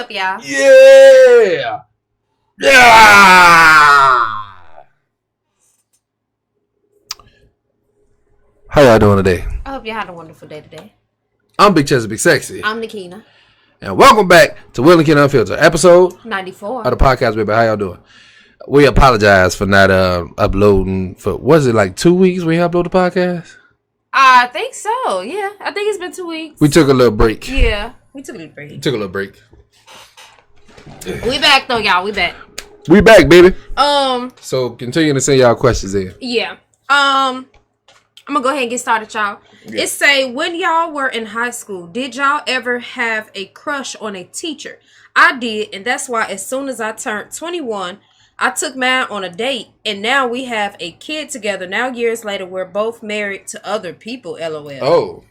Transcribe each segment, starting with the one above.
up, y'all? Yeah! Yeah! How y'all doing today? I hope you had a wonderful day today. I'm Big Chess, Big Sexy. I'm NAKINA. And welcome back to NAKINA UNFILTERED, episode 94 of the podcast, baby. How y'all doing? We apologize for not uploading for, was it like 2 weeks we upload the podcast? I think so, yeah. I think it's been 2 weeks. We took a little break. Yeah, we took a little break. We back though, y'all. We back. We back, baby. So continue to send y'all questions in. Yeah. I'm gonna go ahead and get started, y'all. Yeah. It say, when y'all were in high school, did y'all ever have a crush on a teacher? I did, and that's why as soon as I turned 21, I took mine on a date, and now we have a kid together. Now years later, we're both married to other people. LOL.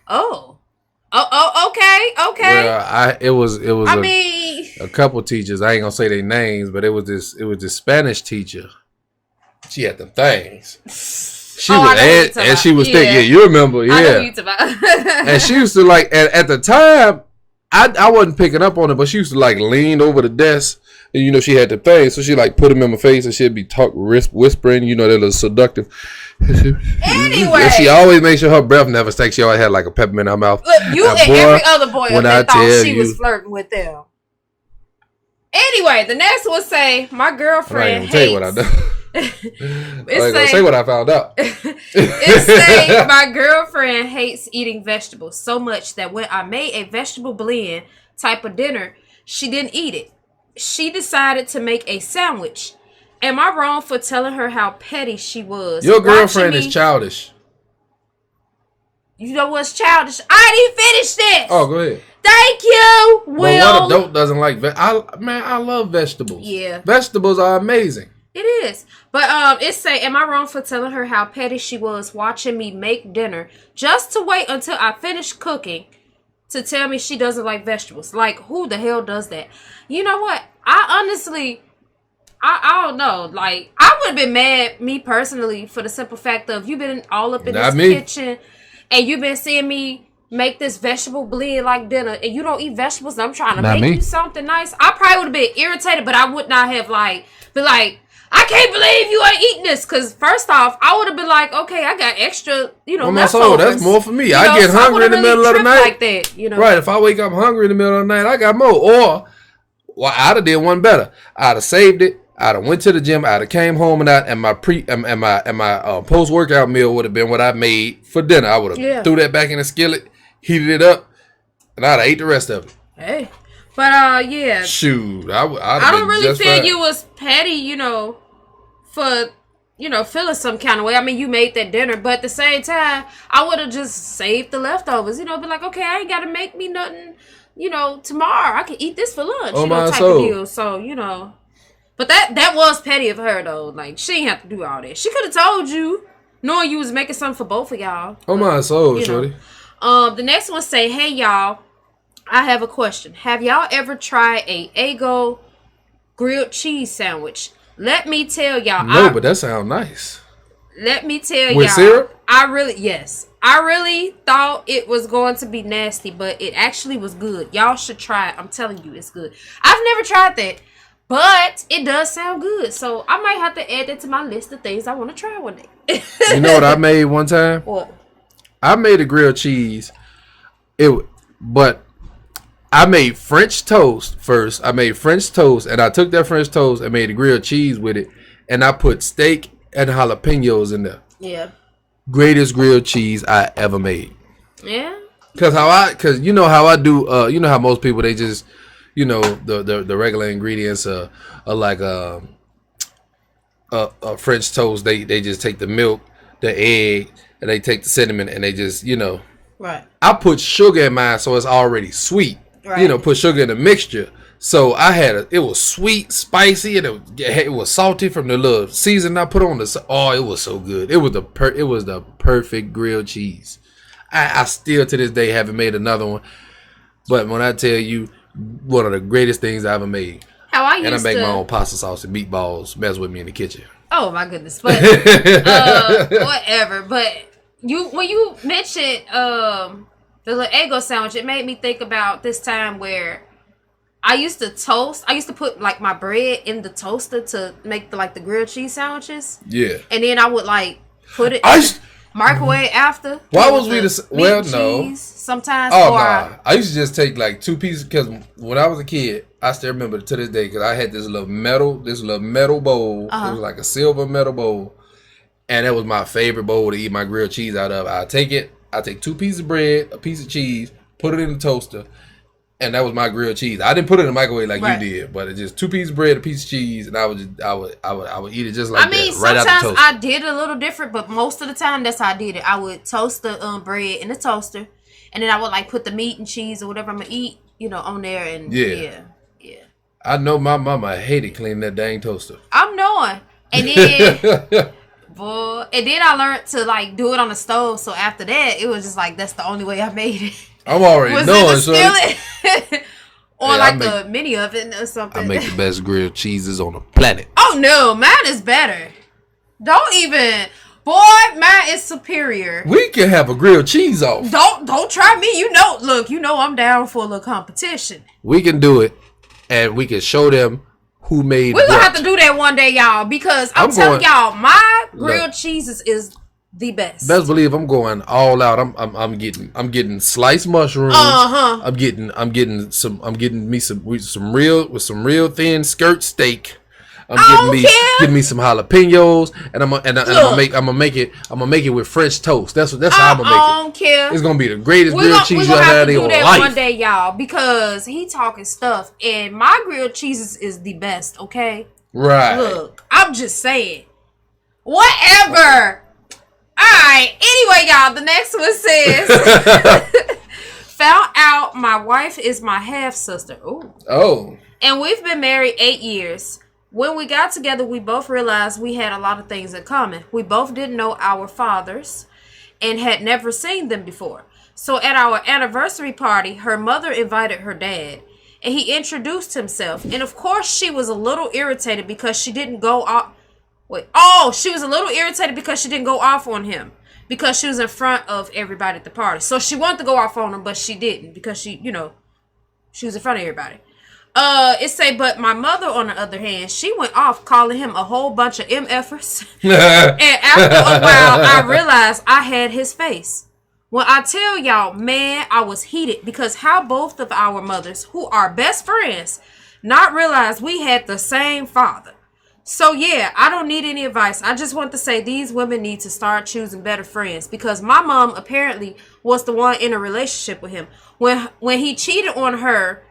Okay. Well, it was a couple teachers. I ain't gonna say their names, but it was this Spanish teacher. She had them things. She was thick. Yeah, you remember? Yeah. I know you about. And she used to like at the time, I wasn't picking up on it, but she used to like lean over the desk, and you know she had the thing, so she like put them in my face, and she'd be whispering, you know, that was seductive. Anyway, and she always made sure her breath never stank. She always had like a peppermint in her mouth. Look, you and every other boy thought she was flirting with them. Anyway, the next one say, my girlfriend hates. Tell you what I done. I ain't gonna say what I found out. It say my girlfriend hates eating vegetables so much that when I made a vegetable blend type of dinner, she didn't eat it. She decided to make a sandwich. Am I wrong for telling her how petty she was? Your girlfriend is childish. You know what's childish? I didn't finish this. Oh, go ahead. Thank you, Will. But what adult doesn't like I love vegetables. Yeah. Vegetables are amazing. It is. But it say, am I wrong for telling her how petty she was watching me make dinner just to wait until I finished cooking to tell me she doesn't like vegetables? Like, who the hell does that? You know what? I honestly, I don't know. Like, I would have been mad, me personally, for the simple fact of you've been all up in this kitchen and you've been seeing me make this vegetable blend like dinner and you don't eat vegetables and I'm trying to make you something nice. I probably would have been irritated, but I would not have been like, I can't believe you ain't eating this. Because first off, I would have been like, okay, I got extra, leftovers. That's more for me. I get hungry in the middle of the night. Like that, Right. If I wake up hungry in the middle of the night, I got more. Or, well, I'd have did one better. I'd have saved it. I'd have went to the gym. I'd have came home and my post workout meal would have been what I made for dinner. I would have threw that back in the skillet, heated it up, and I'd have ate the rest of it. Hey. But, yeah. Shoot. I don't really feel you was petty, for, feeling some kind of way. I mean, you made that dinner. But at the same time, I would have just saved the leftovers. Be like, okay, I ain't got to make me nothing, tomorrow. I can eat this for lunch, type of deal. So, But that was petty of her, though. Like, she didn't have to do all that. She could have told you, knowing you was making something for both of y'all. Oh, my soul, shorty. The next one say, hey, y'all. I have a question. Have y'all ever tried a Eggo grilled cheese sandwich? Let me tell y'all. No, but that sounds nice. Let me tell y'all. With syrup? I really thought it was going to be nasty, but it actually was good. Y'all should try it. I'm telling you, it's good. I've never tried that, but it does sound good. So I might have to add that to my list of things I want to try one day. You know what I made one time? What? I made a grilled cheese. But I made French toast first. And I took that French toast and made a grilled cheese with it. And I put steak and jalapenos in there. Yeah. Greatest grilled cheese I ever made. Yeah. Cause you know how I do. You know how most people, they just, the regular ingredients are like a French toast. They just take the milk, the egg, and they take the cinnamon, and they just Right. I put sugar in mine, so it's already sweet. Right. Put sugar in the mixture. So it was sweet, spicy, and it was salty from the little seasoning I put on the. Oh, it was so good. It was the perfect grilled cheese. I still to this day haven't made another one. But when I tell you, one of the greatest things I ever made. I make my own pasta sauce and meatballs. Mess with me in the kitchen. Oh my goodness! But whatever. But when you mentioned the little Eggo sandwich, it made me think about this time where I used to toast. I used to put like my bread in the toaster to make the grilled cheese sandwiches. Yeah. And then I would like put it microwave after. Why was we the well? No. Cheese sometimes. Oh no. I used to just take like 2 pieces because when I was a kid, I still remember to this day because I had this little metal bowl. It was like a silver metal bowl, and it was my favorite bowl to eat my grilled cheese out of. I take 2 pieces of bread, a piece of cheese, put it in the toaster. And that was my grilled cheese. I didn't put it in the microwave like you did, but it's just 2 pieces of bread, a piece of cheese, and I would eat it just like that. Right out the toaster. Sometimes I did it a little different, but most of the time that's how I did it. I would toast the bread in the toaster, and then I would like put the meat and cheese or whatever I'm gonna eat, on there, and yeah. I know my mama hated cleaning that dang toaster. I'm knowing, and then boy, and then I learned to like do it on the stove. So after that, it was just like that's the only way I made it. I'm already knowing, so or like a mini oven or something. I make the best grilled cheeses on the planet. Oh no, mine is better. Don't even, boy, mine is superior. We can have a grilled cheese off. Don't try me. Look, I'm down for a little competition. We can do it, and we can show them who made. We're gonna have to do that one day, y'all, because I'm telling y'all, my grilled cheeses is the best. Best believe I'm going all out. I'm getting sliced mushrooms. I'm getting me some real thin skirt steak. I'm getting me some jalapenos, and I'm gonna make it with French toast. That's how I'm gonna make it. I don't care. It's gonna be the greatest grilled cheese you ever had in your life. We're gonna have to do that one day, y'all, because he talking stuff, and my grilled cheeses is the best. Okay, right? Look, I'm just saying. Whatever. Alright, anyway, y'all, the next one says, found out my wife is my half-sister. Ooh. Oh. And we've been married 8 years. When we got together, we both realized we had a lot of things in common. We both didn't know our fathers and had never seen them before. So at our anniversary party, her mother invited her dad, and he introduced himself. And of course, she was a little irritated because she didn't go off. She was a little irritated because she didn't go off on him because she was in front of everybody at the party. So she wanted to go off on him, but she didn't because she was in front of everybody. But my mother, on the other hand, she went off calling him a whole bunch of MFers. And after a while, I realized I had his face. When I tell y'all, man, I was heated because how both of our mothers, who are best friends, not realize we had the same father. So yeah, I don't need any advice. I just want to say these women need to start choosing better friends because my mom apparently was the one in a relationship with him. When he cheated on her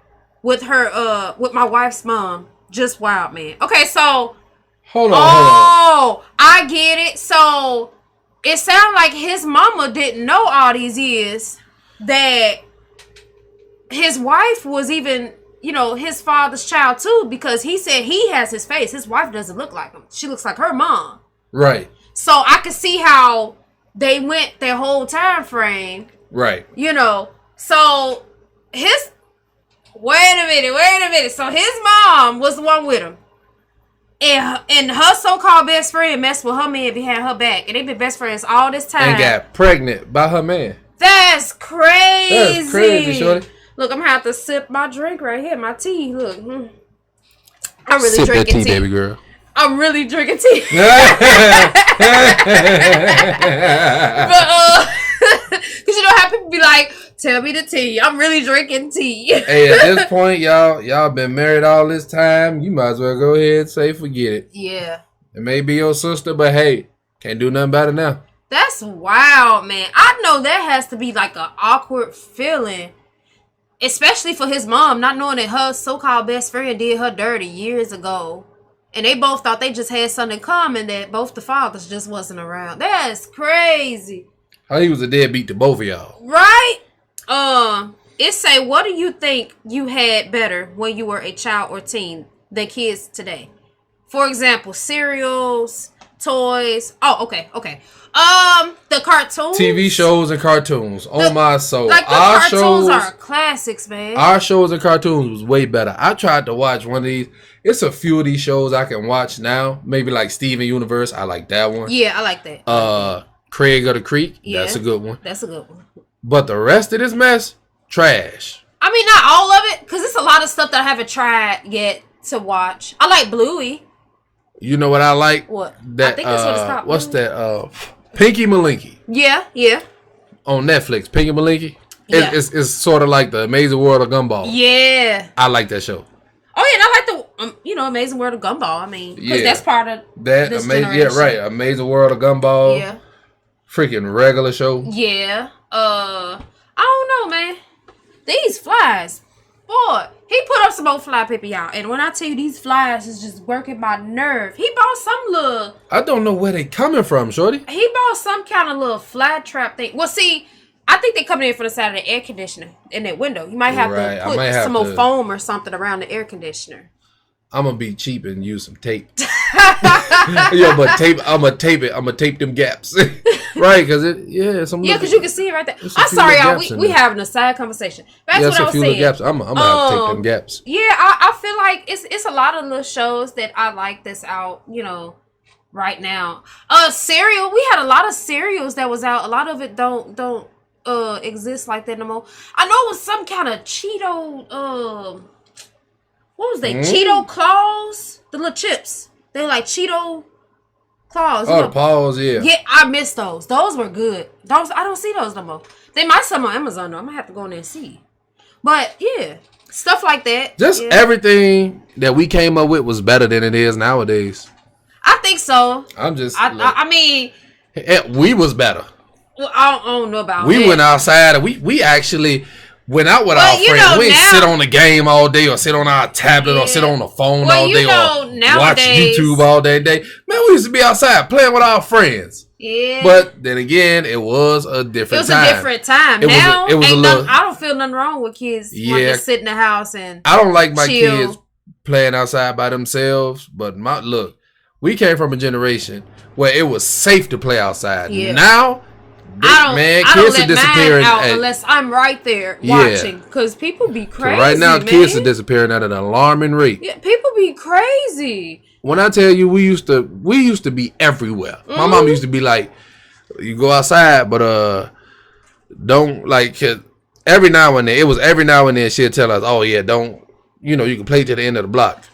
with my wife's mom, just wild, man. Okay, so hold on. I get it. So it sounded like his mama didn't know all these years that his wife was even his father's child too, because he said he has his face. His wife doesn't look like him. She looks like her mom. Right. So I could see how they went their whole time frame. Right. So wait a minute. So his mom was the one with him. And her so-called best friend messed with her man behind her back. And they've been best friends all this time. And got pregnant by her man. That's crazy. That's crazy, shorty. Look, I'm going to have to sip my drink right here. My tea. Look. I'm really sip drinking that tea, baby girl. I'm really drinking tea. But, because how people be like, tell me the tea. I'm really drinking tea. Hey, at this point, y'all been married all this time. You might as well go ahead and say forget it. Yeah. It may be your sister, but hey, can't do nothing about it now. That's wild, man. I know that has to be like an awkward feeling. Especially for his mom, not knowing that her so-called best friend did her dirty years ago. And they both thought they just had something in common, that both the fathers just wasn't around. That's crazy. How he was a deadbeat to both of y'all. Right? It say, what do you think you had better when you were a child or teen than kids today? For example, cereals, toys. Oh, okay. The cartoons. TV shows and cartoons. On my soul. Like the cartoons are classics, man. Our shows and cartoons was way better. I tried to watch one of these. It's a few of these shows I can watch now. Maybe like Steven Universe. I like that one. Yeah, I like that. Craig of the Creek. Yeah, that's a good one. That's a good one. But the rest of this mess, trash. I mean, not all of it, because it's a lot of stuff that I haven't tried yet to watch. I like Bluey. You know what I like? What? That, I think that's what it's called. What's that? Pinky Malinky. Yeah, yeah. On Netflix, Pinky Malinky. Yeah. It's sort of like the Amazing World of Gumball. Yeah. I like that show. Oh, yeah, and I like the, Amazing World of Gumball. I mean, because that's part of this generation. Yeah, right. Amazing World of Gumball. Yeah. Freaking regular show. Yeah. I don't know, man. These flies. Boy, he put up some old fly paper, y'all. And when I tell you these flies is just working my nerve. He bought some little... I don't know where they coming from, shorty. He bought some kind of little fly trap thing. Well, see, I think they coming in from the side of the air conditioner in that window. You might have to put some more foam or something around the air conditioner. I'm gonna be cheap and use some tape. Yeah, but I'm gonna tape it. I'm gonna tape them gaps, right? Because because you can see it right there. I'm sorry, y'all. We having a side conversation. That's what I was saying. Gaps. I'm gonna have to tape them gaps. Yeah, I feel like it's a lot of little shows that I like that's out. Right now. Cereal. We had a lot of cereals that was out. A lot of it don't exist like that no more. I know it was some kind of Cheeto. What was they? Cheeto Claws? The little chips. They were like Cheeto Claws. Oh, the paws, yeah. Yeah, I miss those. Those were good. I don't see those no more. They might sell on Amazon though. I'm gonna have to go in there and see. But yeah, stuff like that. Just everything that we came up with was better than it is nowadays. I think so. I mean, we was better. Well, I don't know about we went outside and we actually went out with our friends. We didn't sit on the game all day or sit on our tablet or sit on the phone all day or watch YouTube all day. Man, we used to be outside playing with our friends. Yeah. But then again, it was a different time. It was a different time. Now, I don't feel nothing wrong with kids wanting to sit in the house and I don't like my kids playing outside by themselves. But look, we came from a generation where it was safe to play outside. Yeah. Now, kids are disappearing unless I'm right there watching. Because people be crazy. Right now, kids are disappearing at an alarming rate. Yeah, people be crazy. When I tell you, we used to be everywhere. Mm-hmm. My mom used to be like, "You go outside, but don't like." Every now and then, it was every now and then she'd tell us, "Oh yeah, don't you can play to the end of the block."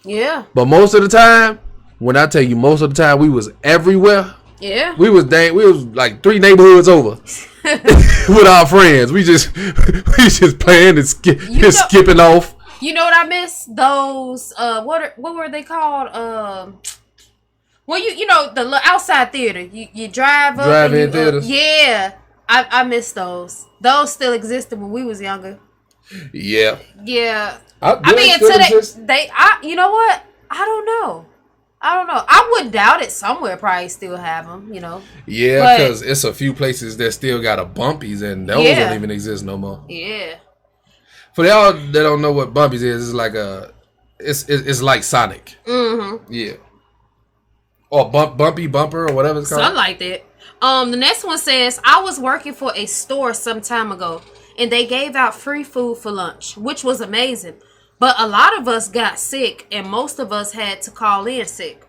Yeah. But most of the time, when I tell you, most of the time we was everywhere. Yeah, we was like 3 neighborhoods over with our friends. We just playing and skipping off. You know what I miss? Those what were they called? Well, the outside theater. You drive up. Drive-in theaters. Yeah, I miss those. Those still existed when we was younger. Yeah. Yeah. I mean, until you know what? I don't know. I would doubt it. Somewhere probably still have them, Yeah, because it's a few places that still got a Bumpies, and those don't even exist no more. Yeah. For y'all that don't know what Bumpies is, it's like it's like Sonic. Mm-hmm. Yeah. Or Bumpy Bumper or whatever it's called. Something like that. The next one says, I was working for a store some time ago, and they gave out free food for lunch, which was amazing. But a lot of us got sick, and most of us had to call in sick.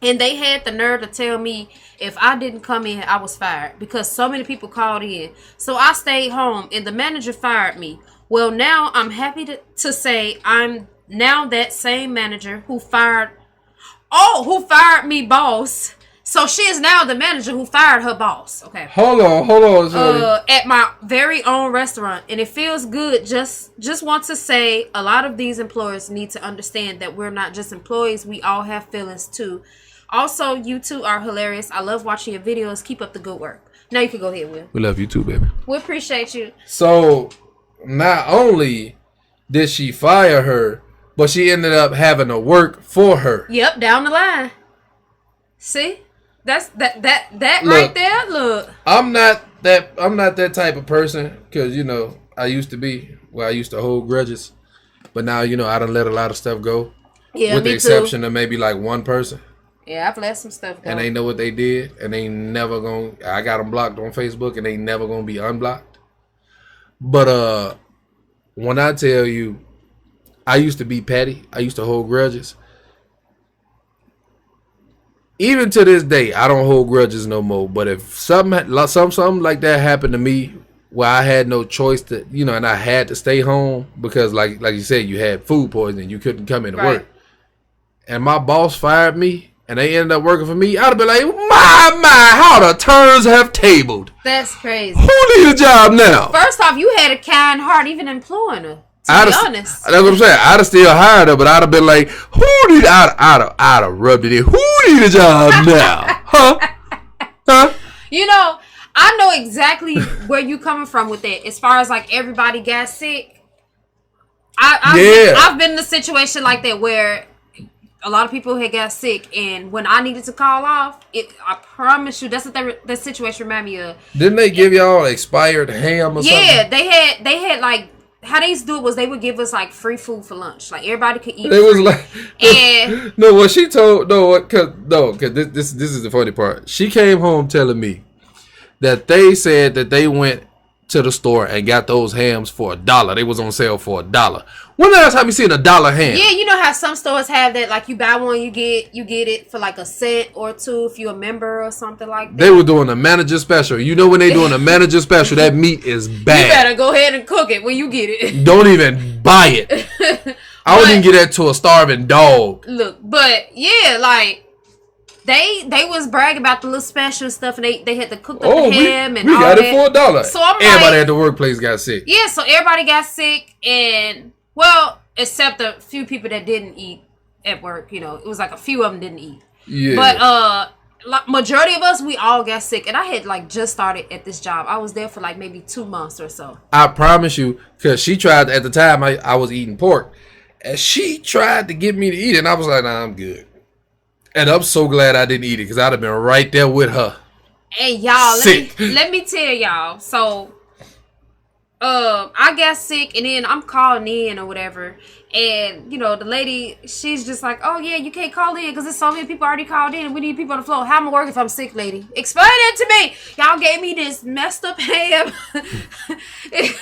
And they had the nerve to tell me if I didn't come in, I was fired because so many people called in. So I stayed home, and the manager fired me. Well, now I'm happy to say I'm now that same manager who fired me boss. So she is now the manager who fired her boss. Okay. Hold on. At my very own restaurant, and it feels good. Just want to say, a lot of these employers need to understand that we're not just employees. We all have feelings too. Also, you two are hilarious. I love watching your videos. Keep up the good work. Now you can go ahead, Will. We love you too, baby. We appreciate you. So, not only did she fire her, but she ended up having to work for her. Yep, down the line. See? That's that look, right there. Look, I'm not that type of person because I used to be. Well, I used to hold grudges, but now I done let a lot of stuff go. Yeah, with the exception of maybe like one person. Yeah, I've let some stuff go. And they know what they did, and they never gonna. I got them blocked on Facebook, and they never gonna be unblocked. But when I tell you, I used to be petty. I used to hold grudges. Even to this day, I don't hold grudges no more. But if something like that happened to me where I had no choice to, and I had to stay home because, like you said, you had food poisoning, you couldn't come into work, and my boss fired me, and they ended up working for me. I'd have been like, my, how the turns have tabled. That's crazy. Who need a job now? First off, you had a kind heart even employing her. To be honest, that's what I'm saying. I'd have still hired her, but I'd have been like, I'd have rubbed it in. Who need a job now? Huh? I know exactly where you coming from with that. As far as like everybody got sick, I've been in a situation like that where a lot of people had got sick, and when I needed to call off, I promise you, that's what that situation reminded me of. Didn't they give y'all expired ham or something? Yeah, they had like. How they used to do it was they would give us like free food for lunch, like everybody could eat. It was free. like and what she told because this is the funny part. She came home telling me that they said that they went to the store and got those hams for $1. They was on sale for $1. When the last time you seen $1 ham? Yeah, you know how some stores have that, like you buy one, you get it for like $1 or $2 if you're a member or something like that. They were doing a manager special. You know when they doing a manager special, that meat is bad. You better go ahead and cook it when you get it. Don't even buy it. I wouldn't even get that to a starving dog. Look, but yeah, like they was bragging about the little special stuff, and they had to cook the ham and we all got that. It for $1. So I'm everybody at the workplace got sick. Yeah, so everybody got sick, and well, except a few people that didn't eat at work. It was like a few of them didn't eat. Yeah. But majority of us, we all got sick, and I had like just started at this job. I was there for like maybe 2 months or so. I promise you, because she tried at the time I was eating pork, and she tried to get me to eat it, and I was like, nah, I'm good. And I'm so glad I didn't eat it because I'd have been right there with her. And y'all, let me tell y'all. So, I got sick, and then I'm calling in or whatever, and the lady, she's just like, "Oh yeah, you can't call in because there's so many people already called in, and we need people on the floor. How am I work if I'm sick, lady? Explain it to me. Y'all gave me this messed up ham.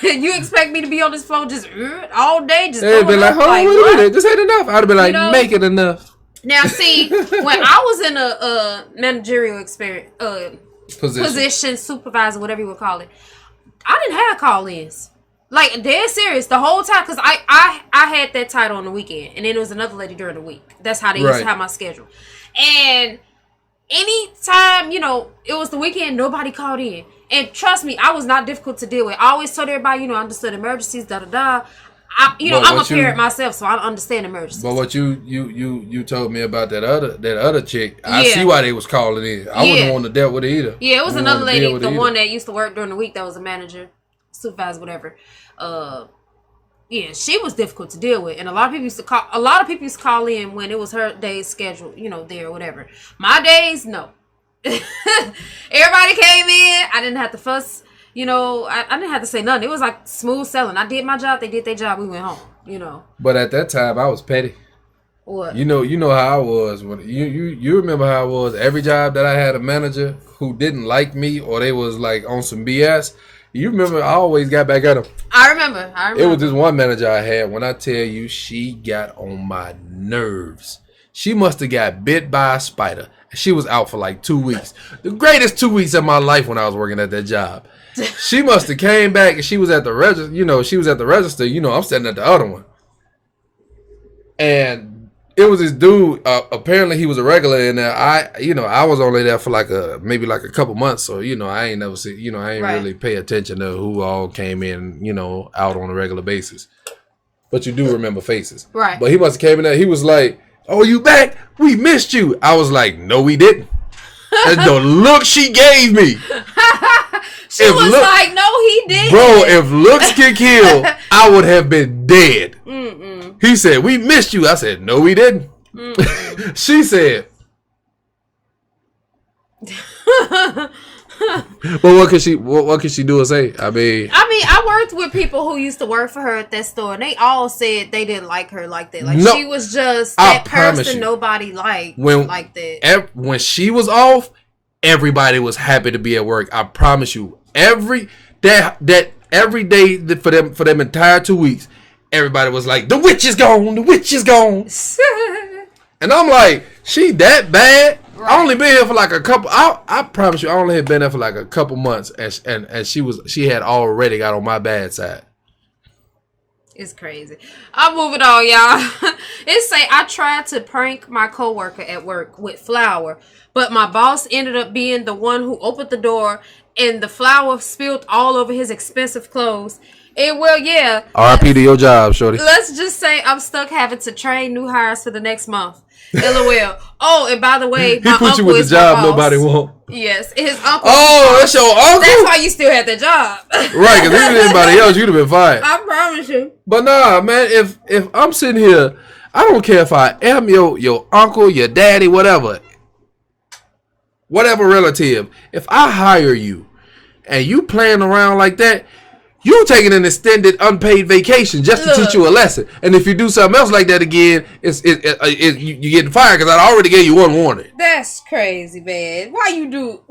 You expect me to be on this floor just all day? Just they'd be like, "Oh, wait a minute, this ain't enough." I'd have been like, "Make it enough." Now, see, when I was in a managerial experience, position, supervisor, whatever you would call it, I didn't have call-ins. Like, dead serious the whole time, because I had that title on the weekend, and then there was another lady during the week. That's how they used to have my schedule. And anytime, it was the weekend, nobody called in. And trust me, I was not difficult to deal with. I always told everybody, understood emergencies, da-da-da. I'm a parent myself, so I understand emergencies. But what you told me about that other chick, I see why they was calling in. I wouldn't want to deal with it either. Yeah, it was another lady, the one that used to work during the week that was a manager, supervisor, whatever. Yeah, she was difficult to deal with, and a lot of people used to call in when it was her day's schedule, there or whatever. My days, no. Everybody came in. I didn't have to fuss. I didn't have to say nothing. It was like smooth selling. I did my job. They did their job. We went home. But at that time, I was petty. What? You know how I was. When you remember how I was. Every job that I had a manager who didn't like me or they was like on some BS. You remember I always got back at them. I remember. It was this one manager I had. When I tell you, she got on my nerves. She must have got bit by a spider. She was out for like 2 weeks. The greatest 2 weeks of my life when I was working at that job. She must have came back and she was at the register. She was at the register. I'm standing at the other one. And it was this dude. Apparently he was a regular in there. I was only there for maybe a couple months. So, I ain't never see, I ain't really pay attention to who all came in, out on a regular basis. But you do remember faces. Right. But he must have came in there. He was like, "Oh, you back? We missed you." I was like, "No, we didn't." That's the look she gave me. She was like, "No, he didn't." Bro, if looks can kill, I would have been dead. Mm-mm. He said, "We missed you." I said, "No, we didn't." She said. But what could she do or say? I mean, I worked with people who used to work for her at that store, and they all said they didn't like her like that. Like, she was just that person nobody liked like that. When she was off, everybody was happy to be at work. I promise you. Every day for them entire 2 weeks, everybody was like, "The witch is gone, the witch is gone." And I'm like, "She that bad?" Right. I only been here for like a couple. I promise you, I only had been there for like a couple months, and she had already got on my bad side. It's crazy. I'm moving on, y'all. It say I tried to prank my coworker at work with flour, but my boss ended up being the one who opened the door, and the flour spilled all over his expensive clothes. And well, yeah. R.I.P. to your job, shorty. Let's just say I'm stuck having to train new hires for the next month. LOL. Oh, and by the way, my uncle is my boss. He put you with the job nobody want. Yes, his uncle. Oh, that's your uncle? That's why you still had the job. Right, because if anybody else, you'd have been fired. I promise you. But nah, man, if I'm sitting here, I don't care if I am your uncle, your daddy, whatever relative. If I hire you and you playing around like that, you taking an extended unpaid vacation just to teach you a lesson. And if you do something else like that again, you get fired because I already gave you one warning. That's crazy, man. Why you do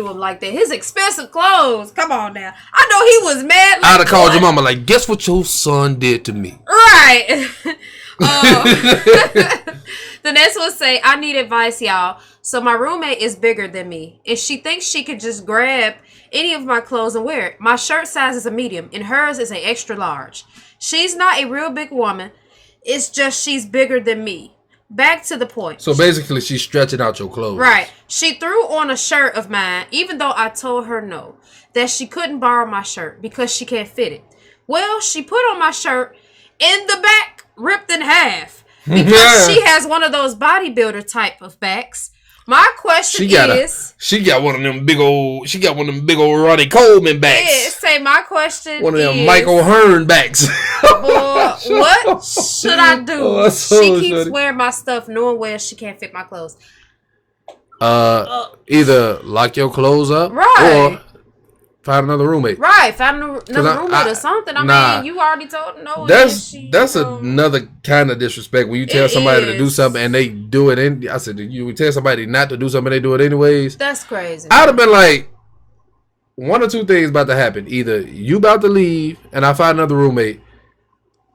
him like that? His expensive clothes. Come on now. I know he was mad. Like, I'd have called your mama like, guess what your son did to me? Right. The next one say, I need advice, y'all. So my roommate is bigger than me, and she thinks she could just grab any of my clothes and wear it. My shirt size is a medium, and hers is an extra large. She's not a real big woman. It's just she's bigger than me. Back to the point. So basically, she's stretching out your clothes. Right. She threw on a shirt of mine, even though I told her no, that she couldn't borrow my shirt because she can't fit it. Well, she put on my shirt in the back, ripped in half, because she has one of those bodybuilder type of backs. My question is, she got one of them big old Ronnie Coleman backs. Yeah, say my question one of them Michael Hearn backs. What should I do? She keeps wearing my stuff knowing where she can't fit my clothes. Either lock your clothes up, right, or find another roommate. Right, find another roommate or something. I mean, you already told no. That's another kind of disrespect when you tell somebody to do something and they do it. I said you tell somebody not to do something, and they do it anyways. That's crazy. I'd have been like, one or two things about to happen. Either you about to leave and I find another roommate,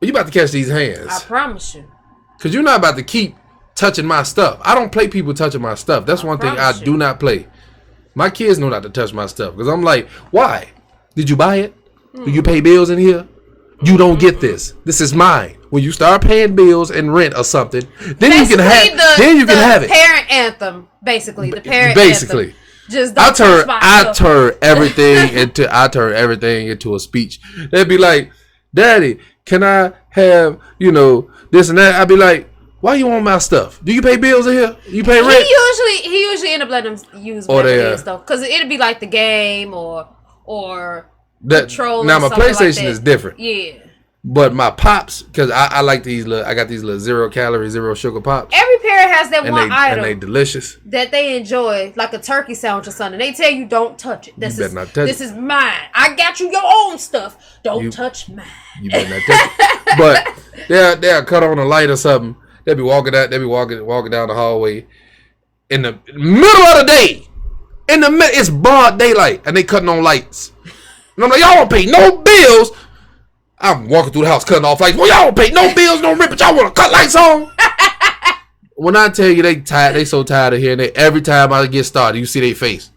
or you about to catch these hands. I promise you. Because you're not about to keep touching my stuff. I don't play people touching my stuff. That's one thing I do not play. My kids know not to touch my stuff because I'm like, why? Did you buy it? Do you pay bills in here? You don't get this. This is mine. When you start paying bills and rent or something, then you can have it. Parent anthem, basically. The parent anthem. Just don't touch my stuff. I turn everything into a speech. They'd be like, Daddy, can I have, this and that? I'd be like, why you want my stuff? Do you pay bills in here? You pay rent? He usually end up letting them use whatever though, because it'd be like the game or Control. Now my PlayStation like is different. Yeah. But my pops, because I like these I got these little 0 calorie, 0 sugar pops. Every parent has that one item. And they delicious. That they enjoy, like a turkey sandwich or something. They tell you don't touch it. This is mine. I got you your own stuff. Don't touch mine. You better not touch it. But they'll cut on a light or something. They'll be walking down the hallway in the middle of the day. It's broad daylight, and they cutting on lights. And I'm like, y'all don't pay no bills. I'm walking through the house cutting off lights. Well, y'all don't pay no bills, no rent, but y'all want to cut lights on? When I tell you they so tired of hearing it, every time I get started, you see their face.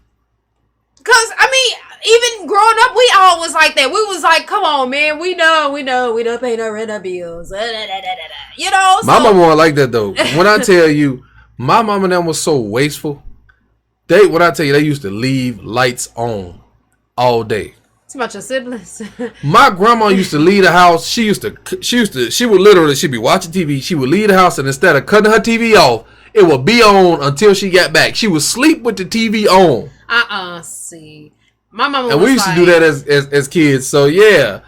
Because, even growing up, we all was like that. We was like, come on, man. We know. We don't pay no rent or bills. So. My mama wasn't like that, though. When I tell you, my mama and them was so wasteful. When I tell you, they used to leave lights on all day. It's about your siblings. My grandma used to leave the house. She would be watching TV. She would leave the house, and instead of cutting her TV off, it would be on until she got back. She would sleep with the TV on. See. My mama and we used to do that as kids. So yeah,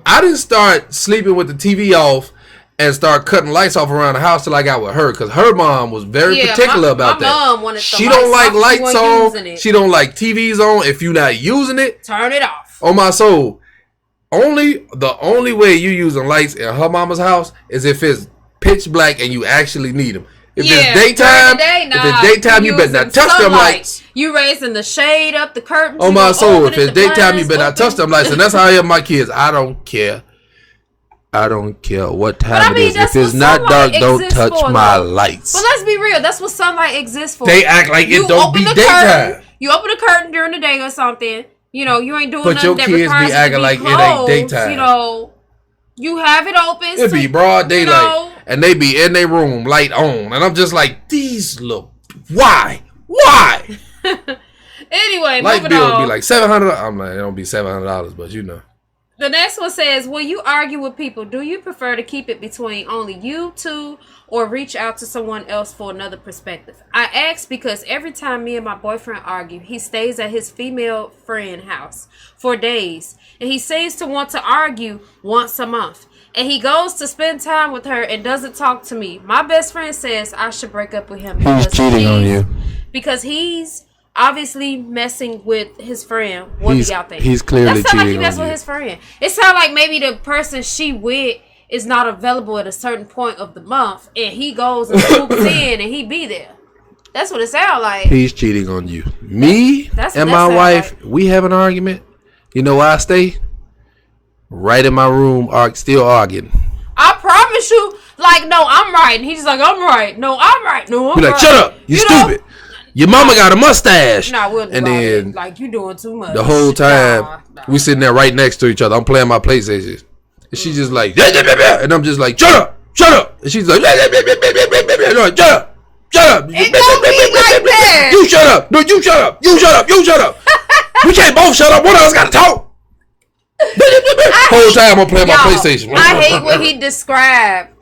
I didn't start sleeping with the TV off and start cutting lights off around the house till I got with her, because her mom was very particular about that. Mom wanted she don't like lights on. She don't like TVs on. If you're not using it, turn it off. On my soul. The only way you using lights in her mama's house is if it's pitch black and you actually need them. If it's daytime, you better not touch them lights. You raising the shade up, the curtains. On my soul, if it's daytime, you better not touch them lights. And that's how I am my kids. I don't care. I don't care what time it is. If it's not dark, don't touch my lights. But let's be real. That's what sunlight exists for. They act like it don't be daytime. You open the curtain during the day or something. You know, you ain't doing nothing that requires you to be acting like it ain't daytime. You know, you have it open. It be broad daylight. You know, and they be in their room, light on. And I'm just like, these look, why? Anyway, light bill would be like $700. I'm like, it don't be $700, but you know. The next one says, when you argue with people, do you prefer to keep it between only you two or reach out to someone else for another perspective? I ask because every time me and my boyfriend argue, he stays at his female friend's house for days. And he seems to want to argue once a month. And he goes to spend time with her and doesn't talk to me. My best friend says I should break up with him. He's cheating on you. Because he's obviously messing with his friend. What do y'all think? He's clearly cheating on you. That sounds like he messing with his friend. It sounds like maybe the person she with is not available at a certain point of the month, and he goes and swoops in and he be there. That's what it sounds like. He's cheating on you. Me and my wife, we have an argument. You know where I stay? Right in my room, still arguing. I promise you, like, no, I'm right. And he's like, I'm right. No, I'm right. No, I'm right. Be like, shut up. You stupid. Your mama got a mustache. Nah, we'll and then like you doing too much. The whole time we sitting there right next to each other. I'm playing my PlayStation. And she's just like, and I'm just like, shut up. And she's like, shut up. It don't be like that. You shut up. No, you shut up. You shut up. We can't both shut up. One of us got to talk. Whole time I'm playing my PlayStation. I hate when he described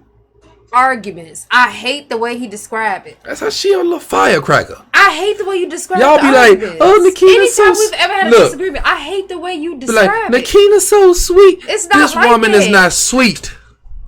arguments. I hate the way he described it. That's how she a little firecracker. I hate the way you describe y'all be arguments. Like, oh, Nakina's anytime we've ever had a disagreement, I hate the way you describe it. Nakina's so sweet. It's not this like woman that. Is not sweet.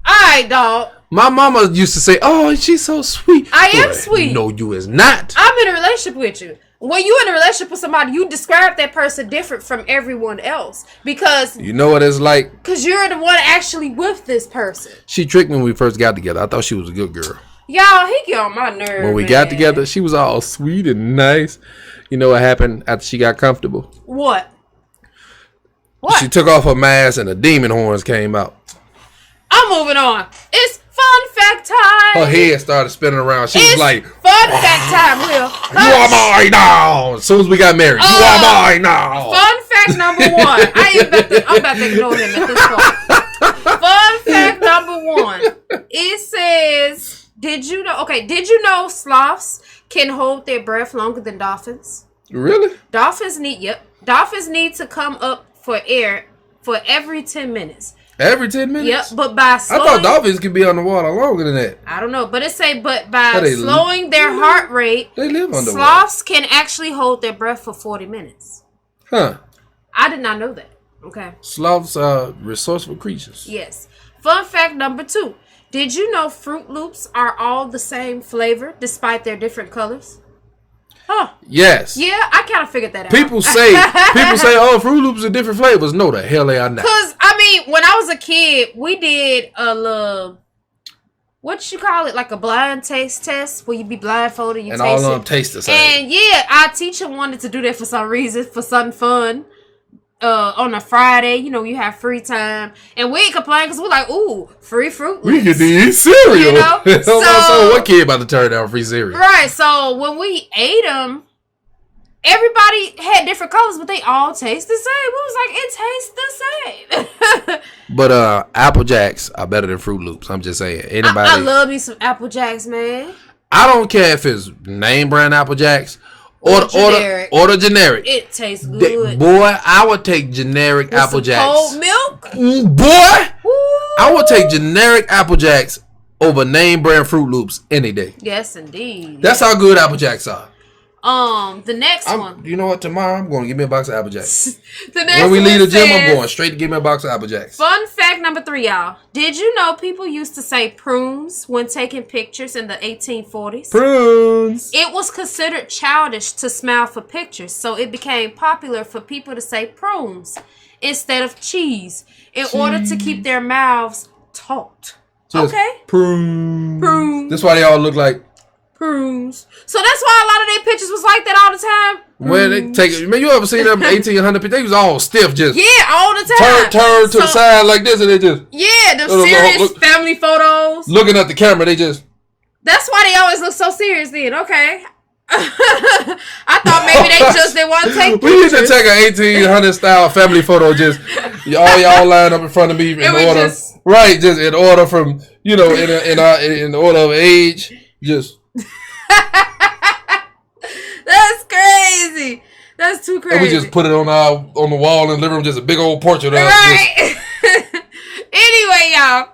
Alright, dog. My mama used to say, oh, she's so sweet. I am sweet. No, you is not. I'm in a relationship with you. When you in a relationship with somebody, you describe that person different from everyone else. Because you know what it's like? Because you're the one actually with this person. She tricked me when we first got together. I thought she was a good girl. Y'all, he get on my nerves. When we got together, she was all sweet and nice. You know what happened after she got comfortable? What? She took off her mask and the demon horns came out. I'm moving on. It's fun fact time. Her head started spinning around. She was like, fun fact time, Will. You are mine now. As soon as we got married, you are mine now. Fun fact number one. I'm about to ignore him at this point. Fun fact number one. It says, did you know sloths can hold their breath longer than dolphins? Really? Dolphins need to come up for air for every 10 minutes. Every 10 minutes? Yep, but by slowing... I thought dolphins could be underwater longer than that. I don't know, but it say, but by slowing their heart rate, they live underwater. Sloths can actually hold their breath for 40 minutes. Huh. I did not know that. Okay. Sloths are resourceful creatures. Yes. Fun fact number 2. Did you know Fruit Loops are all the same flavor despite their different colors? Huh. Yes. Yeah, I kind of figured that out. People say, oh, Fruit Loops are different flavors. No, the hell they are not. Because, I mean, when I was a kid, we did a little, what you call it, like a blind taste test where you be blindfolded, you and taste all it. of them taste the same. And yeah, our teacher wanted to do that for some reason, for something fun. On a Friday, you know, you have free time, and we ain't complain because we're like, ooh, free Fruit Loops. We get to eat cereal. You know? So what kid about to turn down free cereal? Right. So when we ate them, everybody had different colors, but they all taste the same. We was like, it tastes the same. But Apple Jacks are better than Fruit Loops. I'm just saying. Anybody? I love me some Apple Jacks, man. I don't care if it's name brand Apple Jacks. Or the generic. It tastes good. Boy, I would take generic with Apple Jacks. Cold milk? Boy, I would take generic Apple Jacks over name brand Fruit Loops any day. Yes, indeed. That's how good Apple Jacks are. The next one. You know what? Tomorrow I'm going to give me a box of Apple Jacks. When we leave the gym, I'm going straight to give me a box of Apple Jacks. Fun fact number 3, y'all. Did you know people used to say prunes when taking pictures in the 1840s? Prunes. It was considered childish to smile for pictures, so it became popular for people to say prunes instead of cheese in order to keep their mouths taut. Just okay. Prunes. Prunes. That's why they all look like Prunes. So that's why a lot of their pictures was like that all the time. When they take it, man, you ever seen them 1800 pictures? They was all stiff, just all the time. Turn to the side like this, and they just the serious family photos. Looking at the camera, they just. That's why they always look so serious. Then okay. I thought maybe they just didn't want to take pictures. We need to take an 1800 style family photo. Just y'all line up in front of me in order, right? Just in order from in order of age, just. That's crazy. That's too crazy. And we just put it on the wall in the living room, just a big old portrait of us. Right. Anyway, y'all.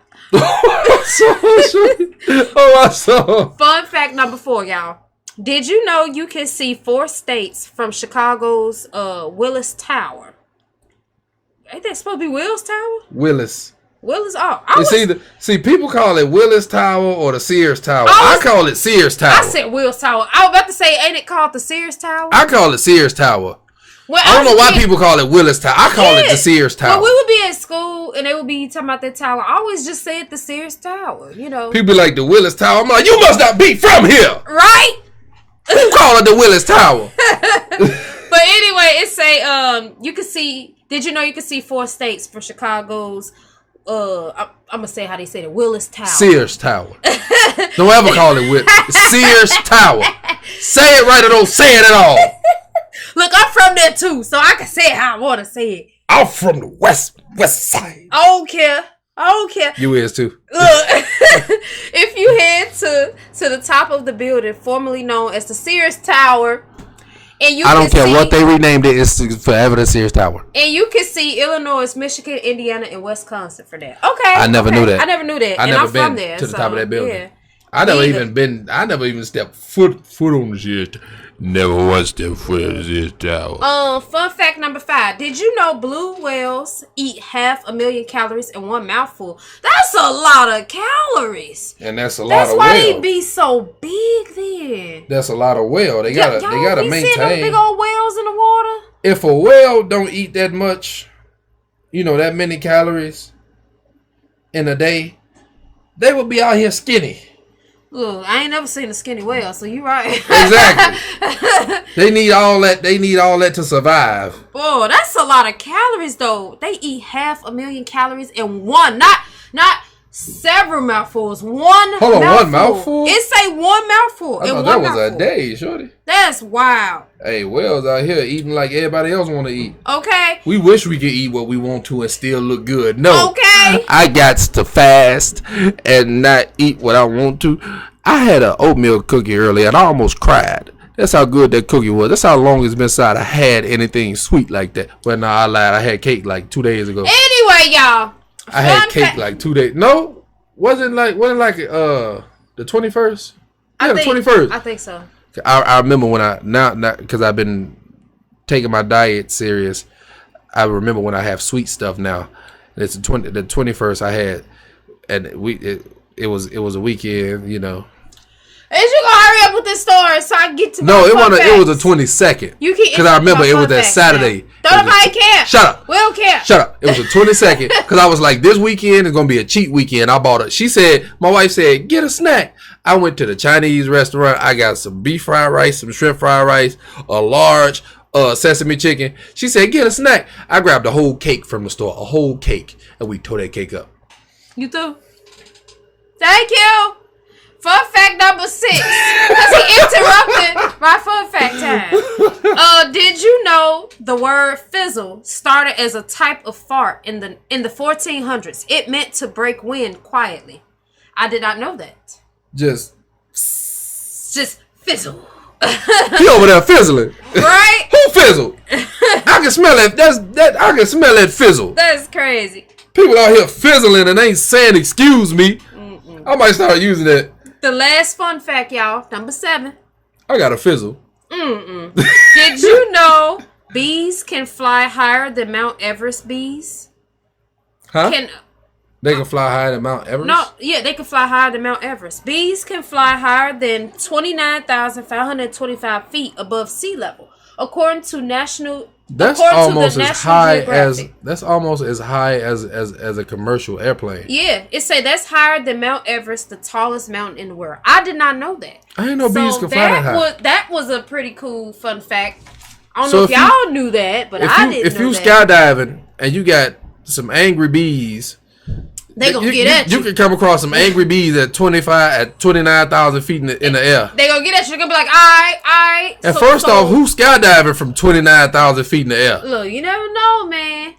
Fun fact number 4, y'all. Did you know you can see 4 states from Chicago's Willis Tower? Ain't that supposed to be Willis Tower? Willis. See, people call it Willis Tower or the Sears Tower. I call it Sears Tower. I said Willis Tower. I was about to say, ain't it called the Sears Tower? I call it Sears Tower. Well, I don't know why people call it Willis Tower. I call it the Sears Tower. When we would be at school and they would be talking about that tower, I always just say it the Sears Tower, People like the Willis Tower. I'm like, you must not be from here. Right? Who call it the Willis Tower? But anyway, it say, you can see, did you know you can see 4 states for Chicago's I'm gonna say how they say it. Willis Tower. Sears Tower. Don't ever call it Willis. Sears Tower. Say it right or don't say it at all. Look, I'm from there too, so I can say it how I want to say it. I'm from the west side. I don't care. You is too. Look, if you head to the top of the building, formerly known as the Sears Tower, and I don't care what they renamed it. It's forever the Sears Tower. And you can see Illinois, Michigan, Indiana, and Wisconsin for that. Okay. I never knew that. I never knew that. I and never I'm been from there, to the top of that building. Yeah. I never even stepped foot on the Sears Tower. Never once stepped foot on the Sears Tower. Fun fact number 5. Did you know blue whales eat 500,000 calories in one mouthful? That's a lot of calories. And that's a lot of whale. That's why they be so big then. That's a lot of whale. They gotta maintain. You see them big old whales in the water? If a whale don't eat that much, that many calories in a day, they would be out here skinny. Look, I ain't never seen a skinny whale, so you right. Exactly. They need all that. They need all that to survive. Oh, that's a lot of calories, though. They eat 500,000 calories in one, not several mouthfuls. One mouthful. It say one mouthful. I thought that was a day, shorty. That's wild. Hey, whales out here eating like everybody else want to eat. Okay. We wish we could eat what we want to and still look good. No. Okay. I got to fast and not eat what I want to. I had an oatmeal cookie earlier and I almost cried. That's how good that cookie was. That's how long it's been since I had anything sweet like that. Well, no, I lied. I had cake like 2 days ago. Anyway, y'all. I had cake like 2 days. No, wasn't like the 21st? Yeah, the 21st. I think so. I remember when because I've been taking my diet serious. I remember when I have sweet stuff now. And it's the 21st I had, and it was a weekend, Is you gonna hurry up with this story so I can get to my No, it was the 22nd. You can because I remember it was that Saturday. Don't nobody care. Shut up. We don't care. Shut up. It was the 22nd because I was like, this weekend is gonna be a cheat weekend. I bought it. My wife said, get a snack. I went to the Chinese restaurant. I got some beef fried rice, some shrimp fried rice, a large sesame chicken. She said, get a snack. I grabbed a whole cake from the store, a whole cake, and we tore that cake up. You too. Thank you. Fun fact number 6. Because he interrupted my fun fact time. Did you know the word fizzle started as a type of fart in the 1400s? It meant to break wind quietly. I did not know that. Just fizzle. He over there fizzling. Right? Who fizzled? I can smell it. I can smell that fizzle. That's crazy. People out here fizzling and ain't saying excuse me. I might start using that. The last fun fact, y'all, number 7. I got a fizzle. Did you know bees can fly higher than Mount Everest bees? Huh? They can fly higher than Mount Everest? No, yeah, they can fly higher than Mount Everest. Bees can fly higher than 29,525 feet above sea level. according to national. That's almost as high as a commercial airplane. Yeah, it say that's higher than Mount Everest, the tallest mountain in the world. I did not know that. I didn't know bees could fly that high. That was a pretty cool fun fact. I don't know if y'all knew that, but I didn't know that. If you skydiving and you got some angry bees, they gonna get at you. You can come across some angry bees at 29,000 feet in the air. They gonna get at you. They're gonna be like, all right. And first off, who's skydiving from 29,000 feet in the air? Look, you never know, man.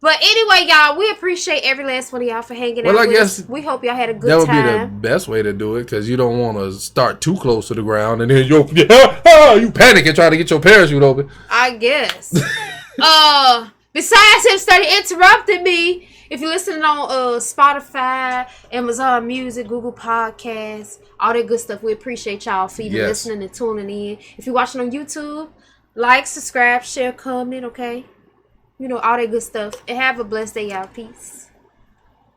But anyway, y'all, we appreciate every last one of y'all for hanging out with us. We hope y'all had a good time. That would be the best way to do it, because you don't want to start too close to the ground and then you panic and try to get your parachute open. I guess. Besides him started interrupting me, if you're listening on Spotify, Amazon Music, Google Podcasts, all that good stuff, we appreciate y'all for even listening and tuning in. If you're watching on YouTube, like, subscribe, share, comment, okay? You know, all that good stuff. And have a blessed day, y'all. Peace.